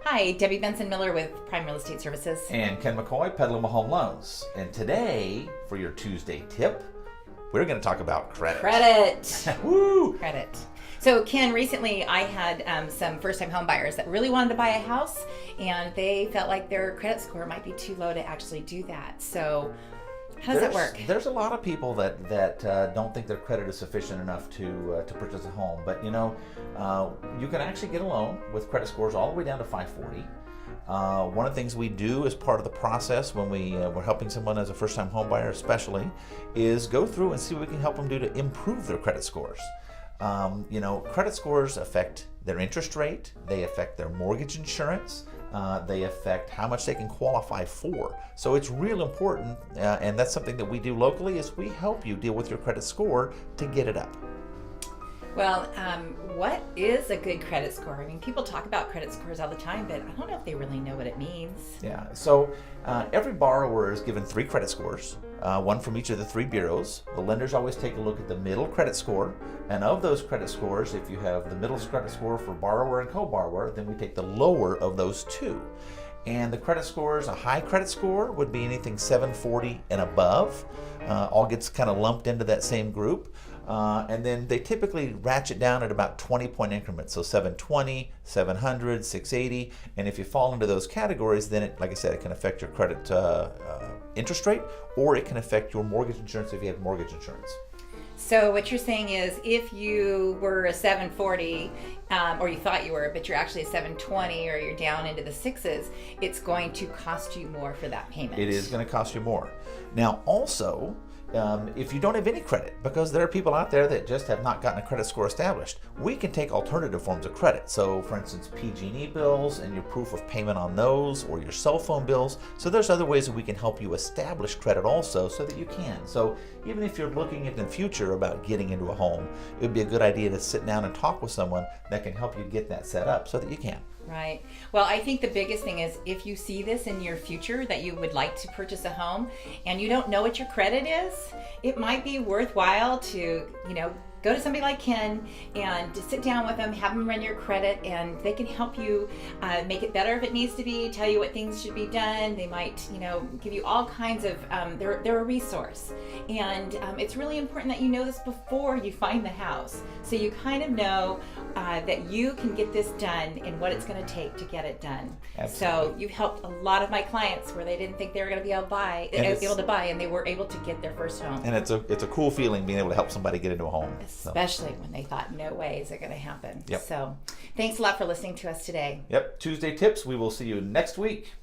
Hi, Debbie Benson-Miller with Prime Real Estate Services. And Ken McCoy, Petaluma Home Loans. And today, for your Tuesday tip, we're going to talk about credit. Credit. Woo! Credit. So, Ken, recently I had some first-time home buyers that really wanted to buy a house, and they felt like their credit score might be too low to actually do that. So, how does that work? There's a lot of people that don't think their credit is sufficient enough to purchase a home. But you can actually get a loan with credit scores all the way down to 540. One of the things we do as part of the process when we're helping someone as a first-time home buyer especially is go through and see what we can help them do to improve their credit scores. Credit scores affect their interest rate, they affect their mortgage insurance, they affect how much they can qualify for. So it's real important, and that's something that we do locally, is we help you deal with your credit score to get it up. Well, what is a good credit score? I mean, people talk about credit scores all the time, but I don't know if they really know what it means. Yeah, so every borrower is given 3 credit scores, one from each of the 3 bureaus. The lenders always take a look at the middle credit score, and of those credit scores, if you have the middle credit score for borrower and co-borrower, then we take the lower of those 2. And the credit scores, a high credit score would be anything 740 and above, all gets kind of lumped into that same group. And then they typically ratchet down at about 20-point increments, so 720, 700, 680, and if you fall into those categories, then it, like I said, it can affect your credit interest rate, or it can affect your mortgage insurance if you have mortgage insurance. So what you're saying is, if you were a 740, or you thought you were, but you're actually a 720, or you're down into the 6s, it's going to cost you more for that payment. It is going to cost you more. Now, also, if you don't have any credit, because there are people out there that just have not gotten a credit score established, we can take alternative forms of credit. So, for instance, PG&E bills and your proof of payment on those, or your cell phone bills. So there's other ways that we can help you establish credit also, so that you can. So even if you're looking in the future about getting into a home, it would be a good idea to sit down and talk with someone that can help you get that set up so that you can. Right. Well, I think the biggest thing is, if you see this in your future that you would like to purchase a home and you don't know what your credit is, it might be worthwhile to, go to somebody like Ken and to sit down with them, have them run your credit, and they can help you make it better if it needs to be, tell you what things should be done. They might, give you all kinds of, they're a resource. And it's really important that you know this before you find the house. So you kind of know that you can get this done and what it's going to take to get it done. Absolutely. So you've helped a lot of my clients where they didn't think they were going to be able to buy, and they were able to get their first home. And it's a cool feeling being able to help somebody get into a home. Especially when they thought, no way is it going to happen. Yep. So thanks a lot for listening to us today. Yep. Tuesday tips. We will see you next week.